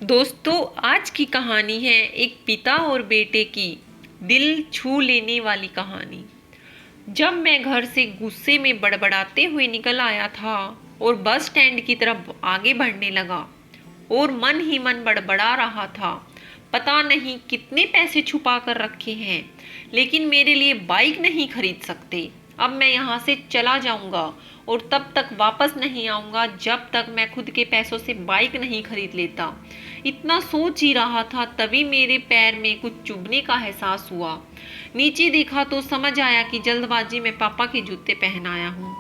दोस्तों, आज की कहानी है एक पिता और बेटे की दिल छू लेने वाली कहानी। जब मैं घर से गुस्से में बड़बड़ाते हुए निकल आया था और बस स्टैंड की तरफ आगे बढ़ने लगा और मन ही मन बड़बड़ा रहा था, पता नहीं कितने पैसे छुपा कर रखे हैं, लेकिन मेरे लिए बाइक नहीं खरीद सकते। अब मैं यहाँ से चला जाऊंगा और तब तक वापस नहीं आऊंगा जब तक मैं खुद के पैसों से बाइक नहीं खरीद लेता। इतना सोच ही रहा था, तभी मेरे पैर में कुछ चुभने का एहसास हुआ। नीचे देखा तो समझ आया कि जल्दबाजी में पापा के जूते पहन आया हूँ।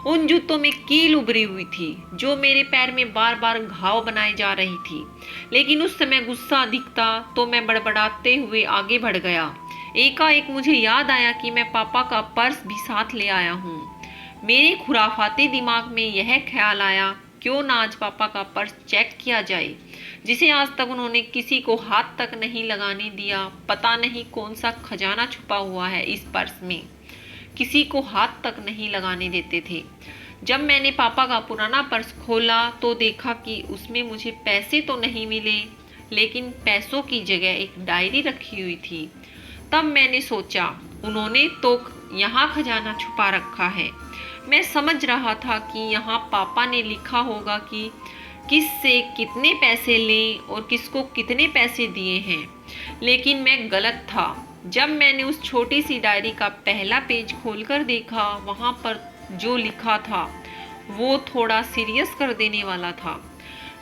उन जूतों में कील उभरी हुई थी जो मेरे पैर में बार बार घाव बनाए जा रही थी। लेकिन उस समय गुस्सा अधिक था तो मैं बड़बड़ाते हुए आगे बढ़ गया। एकाएक मुझे याद आया कि मैं पापा का पर्स भी साथ ले आया हूँ। मेरे खुराफाते दिमाग में यह ख्याल आया, क्यों ना आज पापा का पर्स चेक किया जाए, जिसे आज तक उन्होंने किसी को हाथ तक नहीं लगाने दिया। पता नहीं कौन सा खजाना छुपा हुआ है इस पर्स में, किसी को हाथ तक नहीं लगाने देते थे। जब मैंने पापा का पुराना पर्स खोला तो देखा कि उसमें मुझे पैसे तो नहीं मिले, लेकिन पैसों की जगह एक डायरी रखी हुई थी। तब मैंने सोचा, उन्होंने तो यहाँ खजाना छुपा रखा है। मैं समझ रहा था कि यहाँ पापा ने लिखा होगा कि किस से कितने पैसे लें और किसको कितने पैसे दिए हैं, लेकिन मैं गलत था। जब मैंने उस छोटी सी डायरी का पहला पेज खोलकर देखा, वहाँ पर जो लिखा था वो थोड़ा सीरियस कर देने वाला था।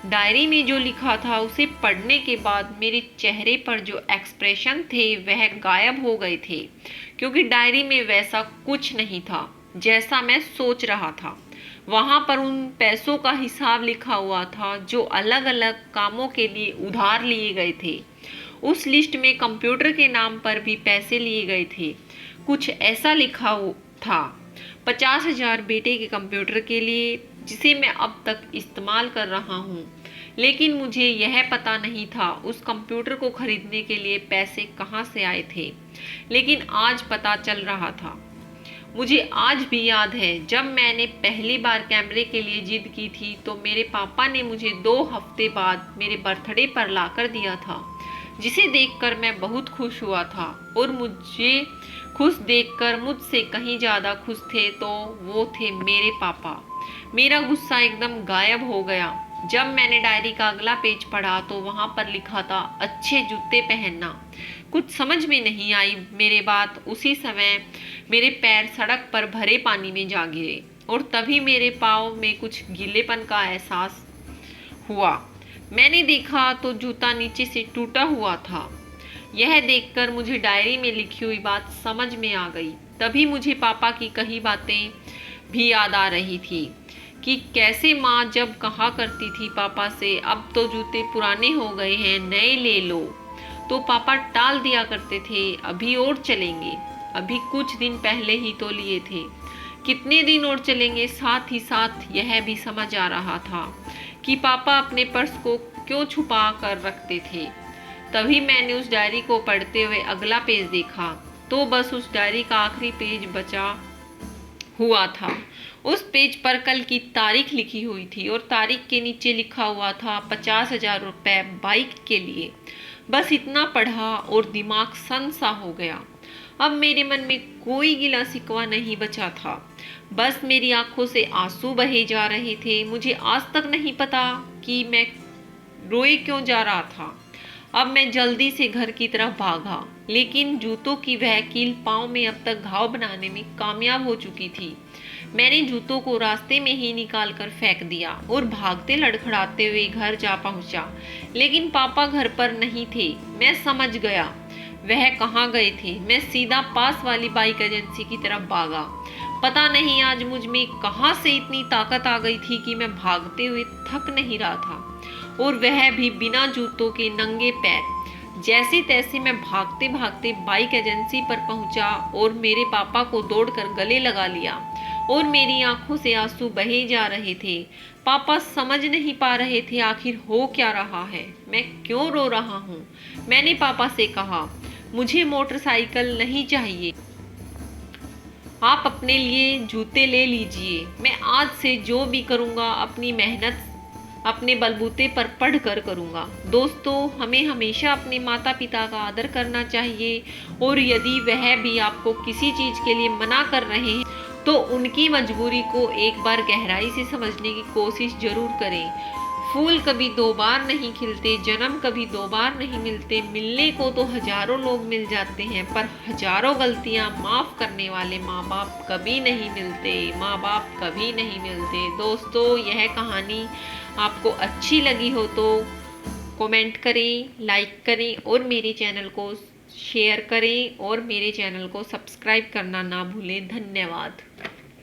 डायरी में जो लिखा था उसे पढ़ने के बाद मेरे चेहरे पर जो एक्सप्रेशन थे वह गायब हो गए थे, क्योंकि डायरी में वैसा कुछ नहीं था जैसा मैं सोच रहा था। वहाँ पर उन पैसों का हिसाब लिखा हुआ था जो अलग अलग कामों के लिए उधार लिए गए थे। उस लिस्ट में कंप्यूटर के नाम पर भी पैसे लिए गए थे। कुछ ऐसा लिखा था, 50,000 बेटे के कंप्यूटर के लिए, जिसे मैं अब तक इस्तेमाल कर रहा हूँ। लेकिन मुझे यह पता नहीं था उस कंप्यूटर को खरीदने के लिए पैसे कहाँ से आए थे। लेकिन आज पता चल रहा था। मुझे आज भी याद है, जब मैंने पहली बार कैमरे के लिए जिद की थी तो मेरे पापा ने मुझे 2 हफ्ते बाद मेरे बर्थडे पर लाकर दिया था, जिसे देखकर मैं बहुत खुश हुआ था। और मुझे खुश देखकर मुझसे कहीं ज़्यादा खुश थे तो वो थे मेरे पापा। मेरा गुस्सा एकदम गायब हो गया। जब मैंने डायरी का अगला पेज पढ़ा तो वहाँ पर लिखा था, अच्छे जूते पहनना। कुछ समझ में नहीं आई मेरे बात। उसी समय मेरे पैर सड़क पर भरे पानी में जा गिरे और तभी मेरे पाँव में कुछ गीलेपन का एहसास हुआ। मैंने देखा तो जूता नीचे से टूटा हुआ था। यह देखकर मुझे डायरी में लिखी हुई बात समझ में आ गई। तभी मुझे पापा की कही बातें भी याद आ रही थी कि कैसे माँ जब कहा करती थी पापा से, अब तो जूते पुराने हो गए हैं, नए ले लो, तो पापा टाल दिया करते थे, अभी और चलेंगे। अभी कुछ दिन पहले ही तो लिए थे, कितने दिन और चलेंगे। साथ ही साथ यह भी समझ आ रहा था कि पापा अपने पर्स को क्यों छुपा कर रखते थे। तभी मैंने उस डायरी को पढ़ते हुए अगला पेज देखा तो बस उस डायरी का आखिरी पेज बचा हुआ था। उस पेज पर कल की तारीख लिखी हुई थी और तारीख के नीचे लिखा हुआ था 50,000 रुपये बाइक के लिए। बस इतना पढ़ा और दिमाग सन सा हो गया। अब मेरे मन में कोई गिला शिकवा नहीं बचा था, बस मेरी आंखों से आंसू बहे जा रहे थे। मुझे आज तक नहीं पता कि मैं रोए क्यों जा रहा था। अब मैं जल्दी से घर की तरफ भागा, लेकिन जूतों की वह कील पाँव में अब तक घाव बनाने में कामयाब हो चुकी थी। मैंने जूतों को रास्ते में ही निकाल कर फेंक दिया और भागते लड़खड़ाते हुए घर जा पहुंचा। लेकिन पापा घर पर नहीं थे। मैं समझ गया वह कहाँ गए थे। मैं सीधा पास वाली बाइक एजेंसी की तरफ भागा। पता नहीं आज मुझ में कहाँ से इतनी ताकत आ गई थी कि मैं भागते हुए थक नहीं रहा था, और वह भी बिना जूतों के नंगे पैर। जैसे तैसे मैं भागते भागते बाइक एजेंसी पर पहुंचा और मेरे पापा को दौड़कर गले लगा लिया और मेरी आंखों से आंसू बहे जा रहे थे। पापा समझ नहीं पा रहे थे आखिर हो क्या रहा है, मैं क्यों रो रहा हूँ। मैंने पापा से कहा, मुझे मोटरसाइकिल नहीं चाहिए, आप अपने लिए जूते ले लीजिए। मैं आज से जो भी करूँगा अपनी मेहनत अपने बलबूते पर पढ़कर करूँगा। दोस्तों, हमें हमेशा अपने माता पिता का आदर करना चाहिए और यदि वह भी आपको किसी चीज़ के लिए मना कर रहे हैं तो उनकी मजबूरी को एक बार गहराई से समझने की कोशिश जरूर करें। फूल कभी दो बार नहीं खिलते, जन्म कभी दो बार नहीं मिलते, मिलने को तो हजारों लोग मिल जाते हैं पर हजारों गलतियां माफ करने वाले माँ बाप कभी नहीं मिलते, माँ बाप कभी नहीं मिलते। दोस्तों, यह कहानी आपको अच्छी लगी हो तो कमेंट करें, लाइक करें और मेरे चैनल को शेयर करें और मेरे चैनल को सब्सक्राइब करना ना भूलें। धन्यवाद।